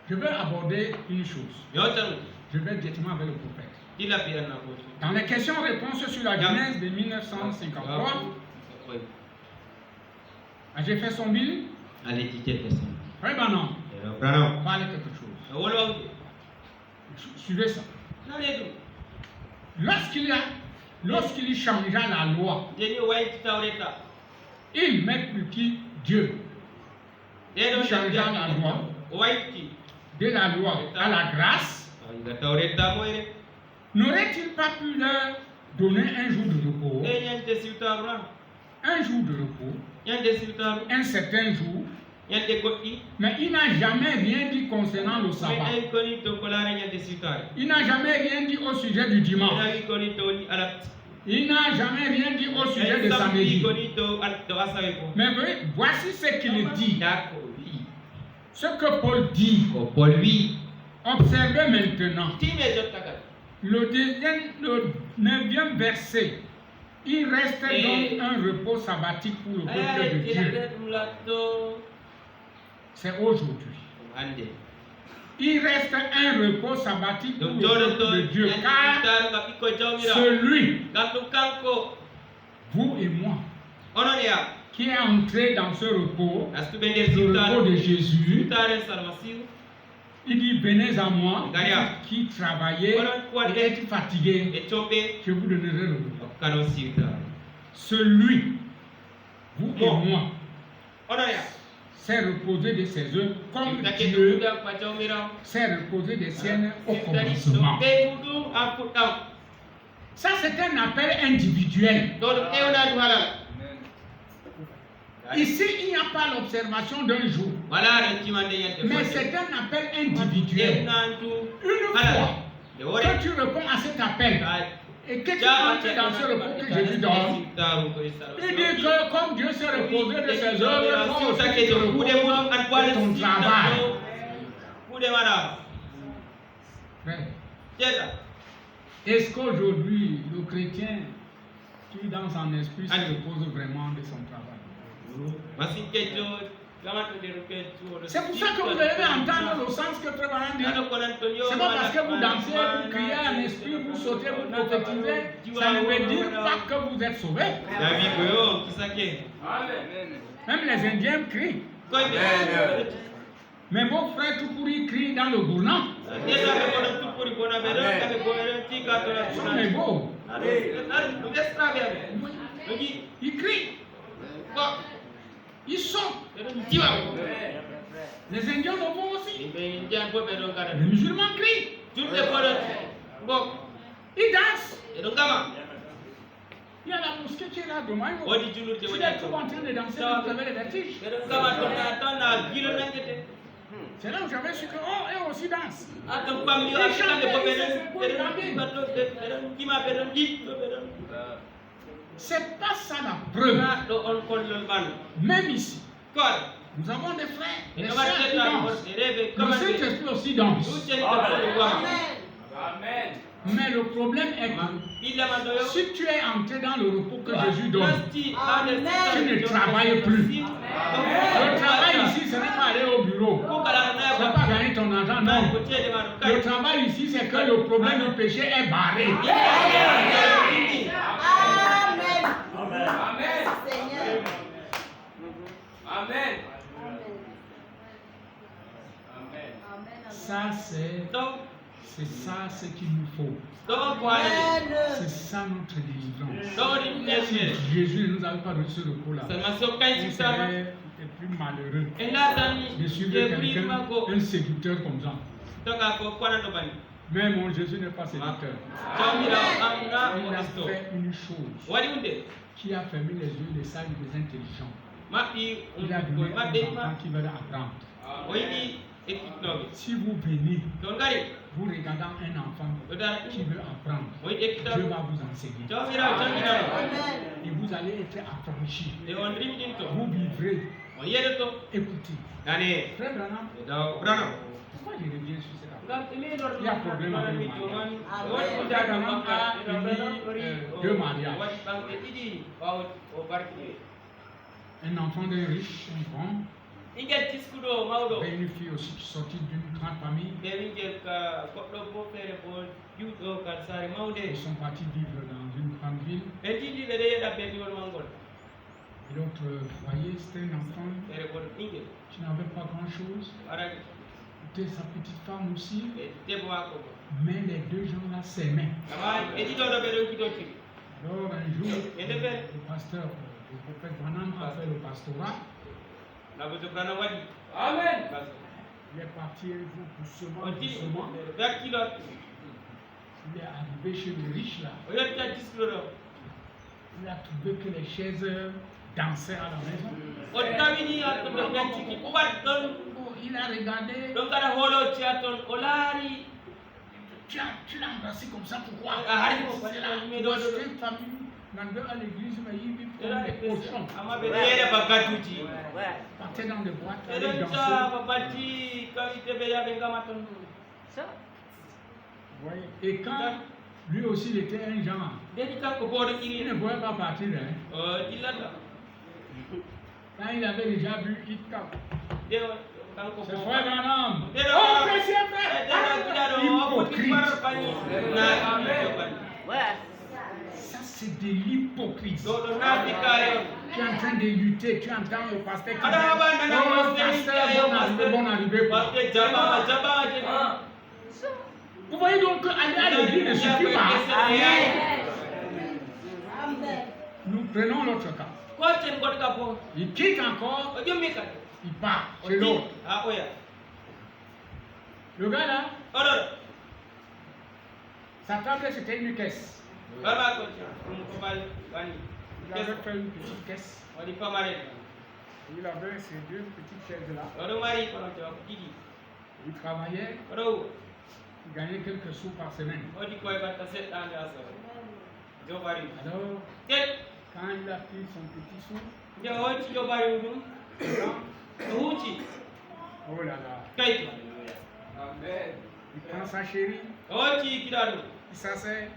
Je vais aborder une chose. Je vais directement avec le prophète. Dans les questions-réponses sur la Genèse de 1953, j'ai fait son bill. Oui, non. Parlez quelque chose. Suivez ça. Lorsqu'il changea la loi, il met plus qui Dieu. Il changea la loi de la loi à la grâce. N'aurait-il pas pu leur donner un jour de repos? Un jour de repos, un certain jour, mais il n'a jamais rien dit concernant le sabbat. Il n'a jamais rien dit au sujet du dimanche. Il n'a jamais rien dit au sujet de samedi. Mais voici ce qu'il dit. Ce que Paul dit. Observez maintenant. Le 9e verset. Il reste donc un repos sabbatique pour le peuple de Dieu. C'est aujourd'hui. Il reste un repos sabbatique pour le peuple de Dieu. Car celui, vous et moi, qui est entré dans ce repos, le repos de Jésus, il dit, venez à moi, qui travaillez et êtes fatigués, je vous donnerai le repos. Celui, vous et moi, s'est reposé de ses œuvres comme Dieu s'est reposé des siennes au commencement. Ça, c'est un appel individuel. Ici, il n'y a pas l'observation d'un jour. Mais c'est un appel individuel. Une fois que tu réponds à cet appel et que tu entres dans ce repos que Jésus donne, il dit que comme Dieu s'est reposé de ses œuvres, toi aussi tu te reposes de ton travail. Est-ce qu'aujourd'hui, le chrétien qui dans son esprit se repose vraiment de son travail? C'est pour ça que vous devez entendre le sens que Frère Branham dit. C'est pas parce que vous dansez, vous criez en esprit, vous sautez, vous prophétisez, ça ne veut dire pas que vous êtes sauvés. Même les Indiens crient. Mais vos frères tout pourris crient dans le gourmand. Ils sont les beaux. Ils crient. Ils sont. Les Indiens le font aussi. Les musulmans crient. Ils dansent. Il y a la mosquée qui est là demain. Tu es tout en train de danser, vous avez le vertige. C'est là où j'avais su que, eux aussi dansent. C'est pas ça la preuve. Même ici, nous avons des frères, des sœurs qui dansent. Le Saint-Esprit aussi danse. Amen. Mais le problème est que si tu es entré dans le repos que Jésus donne, tu ne travailles plus. Le travail ici, ce n'est pas aller au bureau. Ce n'est pas gagner ton argent, non. Le travail ici, c'est que le problème du péché est barré.
Amen. Amen. Seigneur.
Amen.
Ça, c'est ça ce qu'il nous faut. C'est ça notre délivrance. Si Jésus ne nous avait pas donné ce repos-là, on serait plus malheureux de suivre quelqu'un, un séducteur comme ça. Mais mon Jésus n'est pas séducteur. Il a fait une chose qui a fermé les yeux des sages et des intelligents. Il a donné un enfant qui veut apprendre. Si vous venez, vous regardez un enfant qui veut apprendre, Dieu va vous enseigner. Et vous allez être affranchis. Vous vivrez. Écoutez. Frère Branham, pourquoi je reviens sur cela? Il y a un problème avec le mariage. Frère Branham a eu 2 mariages. Un enfant d'un riche, un grand. Et une fille aussi qui sortit d'une grande famille. Ils sont partis vivre dans une grande ville. Et l'autre foyer, c'était un enfant qui n'avait pas grand-chose. C'était sa petite femme aussi. Mais les 2 gens-là s'aimaient. Alors un jour, le pasteur, le prophète Branham a fait le pastorat. Amen. Il est parti doucement. Il est arrivé chez le riche là. Il a trouvé que les chaises dansaient à la maison. Il a regardé. Tu l'as embrassé comme ça, pourquoi? C'est la famille. À l'église, mais il vit comme des cochons. Partait dans des boîtes, allait danser. Et quand lui aussi il était un genre, il ne pouvait pas partir. Quand il avait déjà vu Hip-Hop, c'est frère Branham. Oh, précieux frère! Hypocrite. Ça, c'est de l'hypocrisie. Tu es en train de lutter, tu entends le pasteur qui dit oh, pasteur, bon arrivée. Vous voyez donc qu'aller à l'église ne suffit pas. Nous prenons l'autre cas. Il quitte encore, il part chez l'autre. Le gars là, sa table c'était une caisse. Il avait fait une petite caisse. Il avait ces 2 petites chaises là. Il travaillait. Il gagnait quelques sous par semaine. Alors, quand il a pris son petit sou, oh là là. Il prend sa chérie. Il s'assait.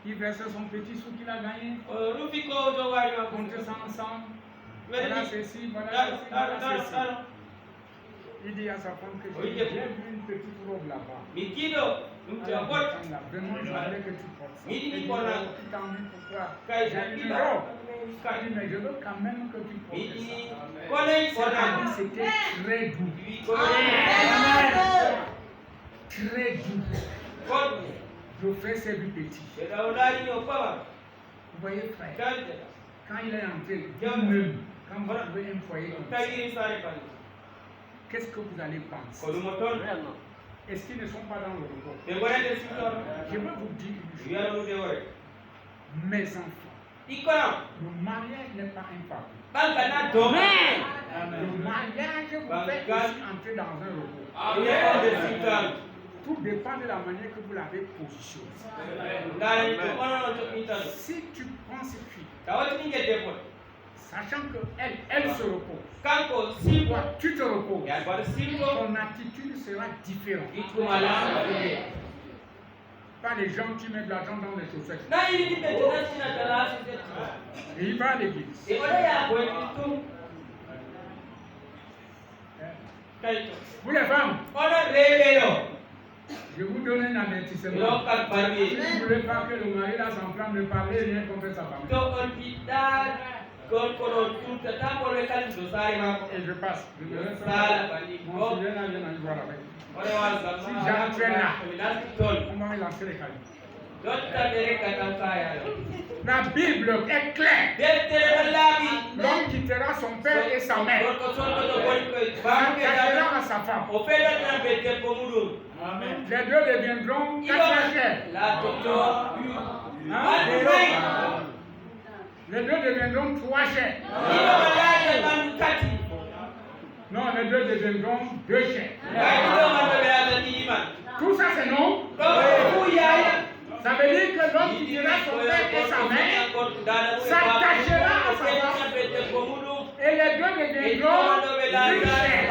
Il versait son petit sou qu'il a gagné. On comptait ça ensemble. Voilà ceci, voilà ceci, voilà ceci. Il dit à sa femme que j'ai vu une petite robe là-bas. Vraiment, je voulais que tu portes ça. Il dit, tu t'en dis pourquoi? J'ai une robe. Il dit, mais je veux quand même que tu portes ça. C'était très doux. Très doux. Je fais ces 8 petits. Vous voyez, frère, quand il est entré, lui-même, quand vous avez un foyer comme ça, qu'est-ce que vous allez penser? Est-ce qu'ils ne sont pas dans le repos? Je veux vous dire une chose. Mes enfants, le mariage n'est pas un fardeau. Le mariage vous fait aussi entrer dans un repos. Tout dépend de la manière que vous l'avez positionné. Si tu prends cette fille, sachant qu'elle se repose, toi tu te reposes, ton attitude sera différente. Pas les gens qui mettent de l'argent dans les chaussettes. Et il va à l'église. Vous les femmes, je vous donne un avertissement. Si vous ne voulez pas que le mari là s'enflamme, ne parlez rien contre sa famille. Et je passe. Mon fils là vient aller voir avec. Si j'entraîne là, on va lancer les calibres. La Bible est claire. L'homme quittera son père et sa mère. S'attachera à sa femme.
Amen.
Les deux deviendront quatre frères. Les deux deviendront trois chefs. Non, les deux deviendront deux chefs. Tout ça c'est non. Ça veut dire que l'homme quittera son père et sa mère, s'attachera à sa femme, et les deux deviendront une chair.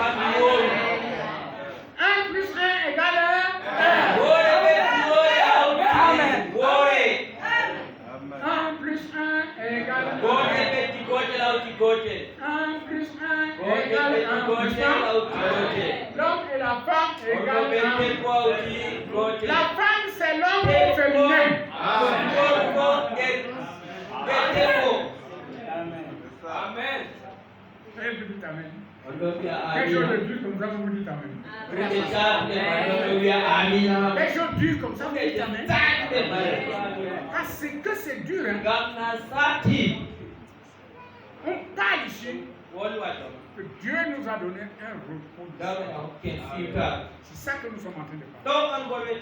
1 plus 1 égale 1. 1 plus 1 égale 1. 1 plus 1 égale 1 plus 1. L'homme et la femme égale 1. La femme c'est l'homme féminin.
Amen.
Vous dites amen. Quelque chose de dur comme ça, vous dites amen. Quelque chose de dur comme ça, vous dites amen. Parce que c'est dur. Hein. On parle ici que Dieu nous a donné un repos. C'est ça que nous sommes en train de parler.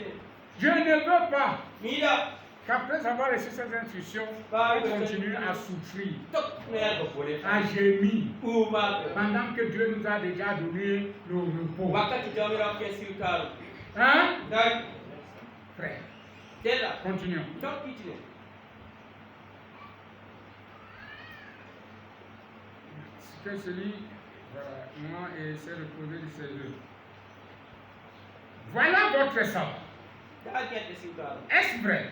Je ne veux pas qu'après avoir reçu cette instruction, on continue à souffrir, à gémir, pendant que Dieu nous a déjà donné le repos. Hein? Frère, continuons. Que celui, voilà, moi et c'est le projet de ces deux. Voilà votre savoir. Est-ce vrai?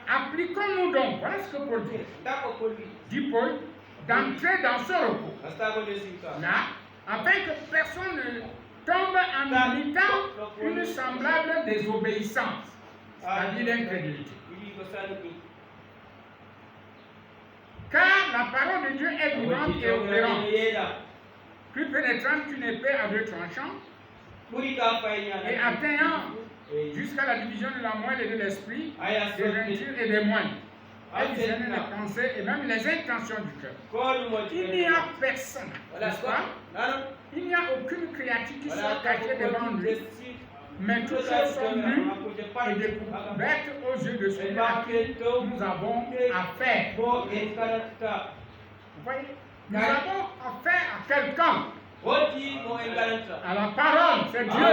Appliquons-nous donc, voilà ce que Paul dit. Dit Paul, d'entrer dans ce repos. Là, afin que personne ne tombe en imitant une semblable désobéissance, c'est-à-dire l'incrédulité. Car la parole de Dieu est vivante et opérante, plus pénétrante qu'une épée à deux tranchants, et atteignant jusqu'à la division de la moelle et de l'esprit, des jointures et des moelles, et discerner les pensées et même les intentions du cœur. Il n'y a personne, n'est-ce pas? Il n'y a aucune créature qui soit cachée devant lui, mais toutes choses sont nues et découvertes aux yeux de celui à qui nous avons affaire. Vous voyez? Nous avons affaire à quelqu'un. À la parole, c'est Dieu.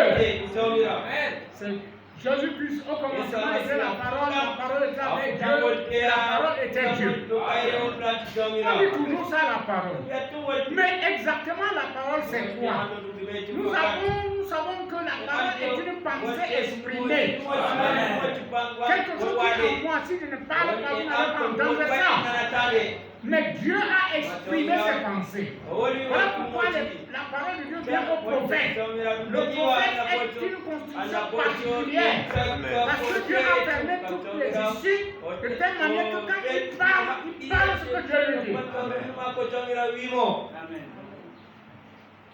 C'est Jésus-Christ au commencement était la parole était avec Dieu, et la parole était Dieu. On dit toujours ça, la parole. Mais exactement la parole c'est quoi? Nous savons que la parole est une pensée exprimée. Quelque chose qui est en moi, si je ne parle pas, vous n'allez pas entendre ça. Mais Dieu a exprimé ses pensées. Voilà pourquoi la parole de Dieu vient au prophète. Le prophète est une construction particulière. Parce que Dieu a fermé toutes les issues de telle manière que quand il parle ce que Dieu lui dit.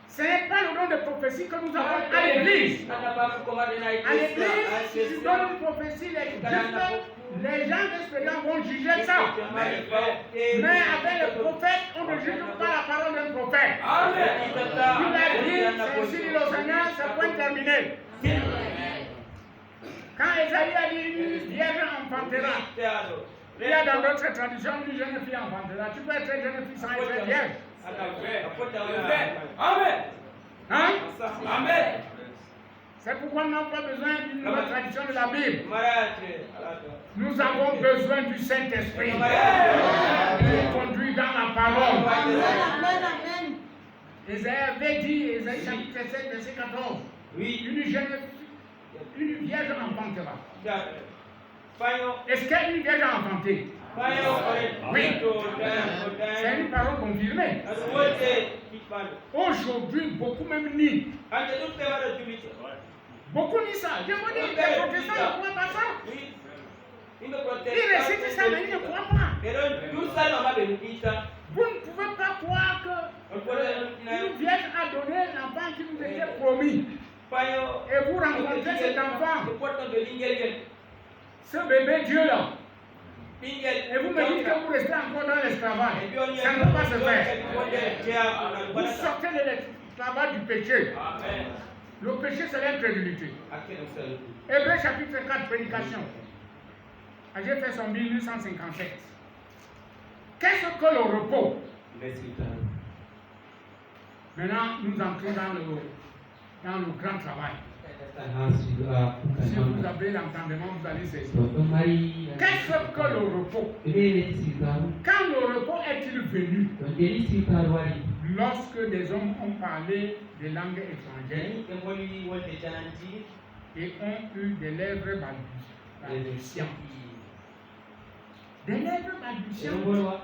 Ce n'est pas le don de prophétie que nous avons à l'église. À l'église, si tu donnes une prophétie, les gens d'expérience vont juger ça. Mais avec le prophète, on ne juge pas la parole d'un prophète. Il a dit, c'est aussi dit le Seigneur, c'est point terminé. Quand Esaïe a dit une vierge enfantera, il y a dans notre tradition une jeune fille enfantera. Tu peux être jeune fille sans être vierge.
Amen.
Hein?
Amen.
C'est pourquoi nous n'avons pas besoin d'une nouvelle tradition de la Bible. Nous avons besoin du Saint-Esprit qui nous conduit dans la parole.
Amen.
Esaïe avait dit, Esaïe chapitre 7, verset 14, une vierge enfantera. Est-ce qu'une vierge a enfanté? Oui. C'est une parole confirmée. Aujourd'hui, beaucoup même nient. Beaucoup nient ça. Je vous dis, les protestants ne croient pas ça. Ils récitent ça, mais ils ne croient pas. Vous ne pouvez pas croire qu'une vierge a donné l'enfant qui nous était promis. Et vous rencontrez cet enfant. Ce bébé Dieu-là, et vous me dites que vous restez encore dans l'esclavage, ça ne peut pas se faire. Vous sortez de l'esclavage du péché. Le péché, c'est l'incrédulité. Hébreux chapitre 4, prédication. J'ai fait son 1857. Qu'est-ce que le repos? Maintenant, nous entrons dans le grand travail. Si vous avez l'entendement, vous allez saisir. Qu'est-ce que le repos? Quand le repos est-il venu? Lorsque des hommes ont parlé des langues étrangères et ont eu des lèvres balbutiantes. Des lèvres balbutiantes.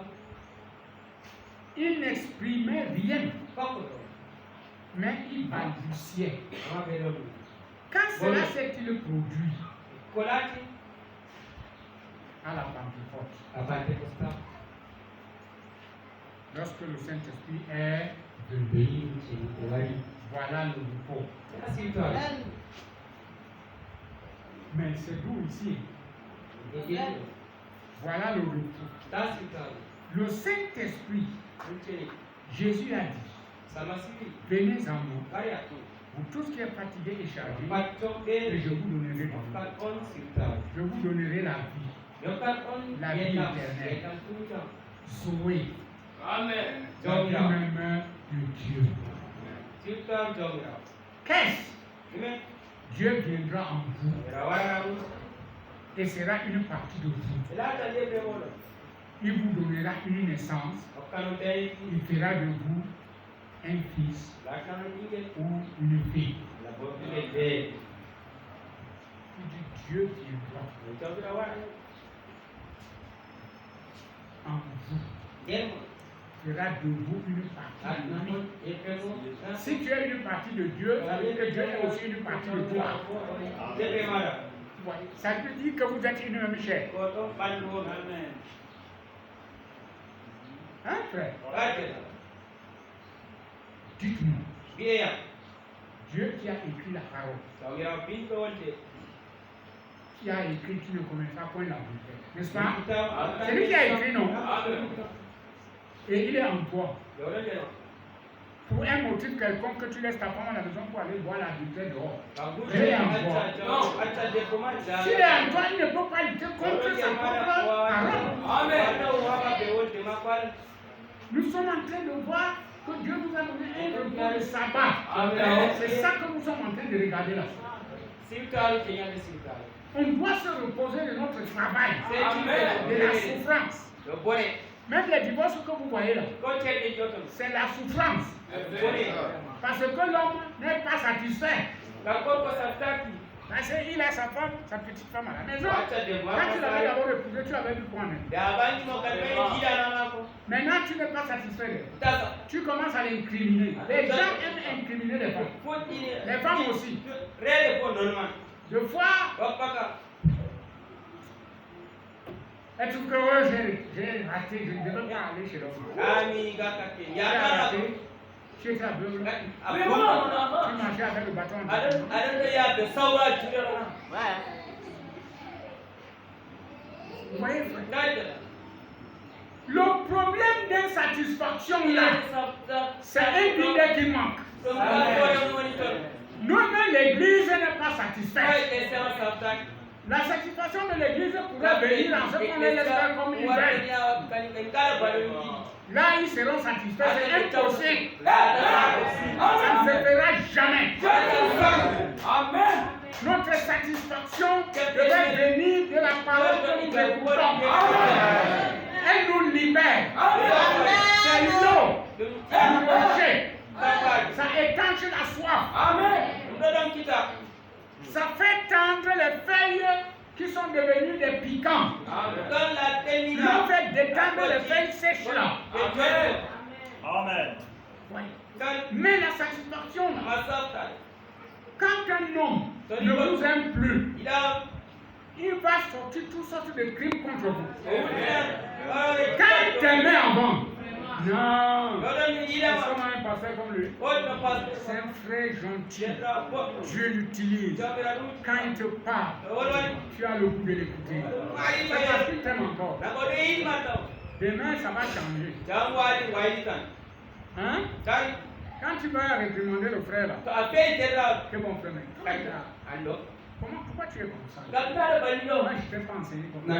Ils n'exprimaient rien, mais ils balbutiaient. Quand cela s'est-il produit? À la Pentecôte. Lorsque le Saint-Esprit est venu, voilà le repos. Mais c'est d'où ici? Voilà le repos. Le Saint-Esprit, Jésus a dit, venez en moi, vous tous qui êtes fatigués et chargés, et je vous donnerai de l'eau. Je vous donnerai la vie éternelle. Zoé.
Amen.
La vie même de Dieu. Qu'est-ce? Dieu viendra en vous et sera une partie de vous. Il vous donnera une naissance. Il fera de vous un fils ou une fille. Il dit Dieu viendra en vous. Fera de vous une partie de lui. Si tu es une partie de Dieu, ça veut dire que Dieu est aussi une partie de toi. Ça veut dire que vous êtes une même chair. Hein, frère? Dites-moi. Dieu qui a écrit la parole, qui a écrit tu ne commettras point l'adultère, n'est-ce pas? C'est lui qui a écrit, non? Et il est en toi. Pour un motif quelconque que tu laisses ta femme à la maison pour aller voir l'adultère dehors. Il est en toi. S'il est en toi, il ne peut pas lutter contre sa propre parole. Nous sommes en train de voir que Dieu nous a donné un repos de sabbat. C'est ça que nous sommes en train de regarder là. On doit se reposer de notre travail, de la souffrance. Même les divorces que vous voyez là, c'est la souffrance. Parce que l'homme n'est pas satisfait. Parce qu'il a sa femme, sa petite femme à la maison. Quand tu l'avais d'abord épousé, tu avais dû prendre. Maintenant, tu n'es pas satisfait. Tu commences à l'incriminer. Les gens aiment incriminer les femmes. Les femmes aussi. Deux fois, elle trouve que j'ai raté, je ne devais pas aller chez l'homme. Tu étais à deux. Tu marchais avec le bâton. Vous voyez, frère? Le problème d'insatisfaction là, c'est un bidet qui manque. Nous-mêmes, l'église n'est pas satisfaite. La satisfaction de l'église pourrait venir en ce qu'on les laisse faire comme ils veulent. Là, ils seront satisfaits. C'est impossible. Ça ne se fera jamais.
Amen.
Notre satisfaction devrait venir de la parole que nous écoutons. Elle nous libère. C'est l'eau du rocher. Ça étanche la soif.
Amen.
Ça fait tendre les feuilles qui sont devenues des piquants. L'eau fait détendre les feuilles sèches là.
Amen.
Ouais. Mais la satisfaction là, quand un homme ne vous aime plus, il va sortir toutes sortes de crimes contre vous. Quand il t'aimait avant, Non. C'est seulement un pasteur comme lui. C'est un frère gentil. Dieu l'utilise. Quand il te parle, tu as le goût de l'écouter. C'est parce qu'il t'aime encore. Demain, ça va changer. Hein? Quand tu vas réprimander le frère là, que bon frère, mais pourquoi tu es comme ça? Moi, je ne t'ai pas enseigné comme ça.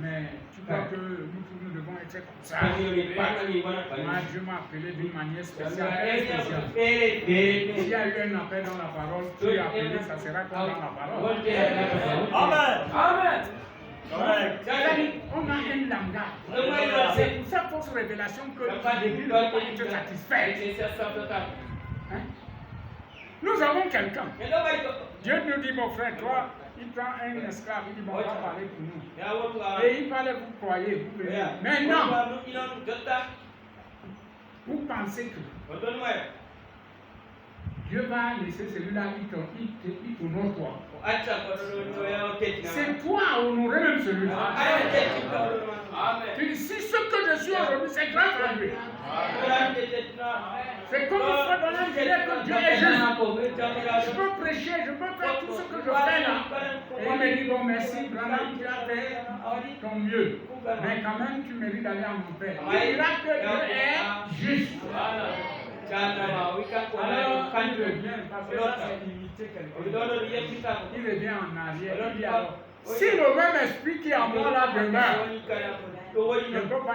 Mais tu crois que nous devons être comme ça? Moi, Dieu m'a appelé d'une manière spéciale. S'il y a eu un appel dans la parole, tu es appelé, ça sera comme dans la parole.
Amen. Amen.
On a un langage. C'est pour cette fausse révélation que l'Église ne peut être satisfaite. Hein? Nous avons quelqu'un. Dieu nous dit, mon frère, toi, il prend un esclave, il dit, bon, on va parler pour nous. Et il parlait, vous croyez, vous venez. Mais non. Vous pensez que Dieu va laisser celui-là, il t'honore toi. C'est toi à honorer même celui-là. Tu dis, si ce que je suis aujourd'hui, c'est grâce à Dieu. C'est comme une fois dans l'Angélé que Dieu est juste. Je peux prêcher, je peux faire tout ce que je fais là. Et il me dit, bon, merci, Branham, tu as fait ton mieux. Mais quand même, tu mérites d'aller à mon père. Il dira que Dieu est juste. Alors, il revient, parce que ça c'est limité quelque chose. Il revient en arrière. Il dit alors, si le même esprit qui est en moi là demeure, ne peut pas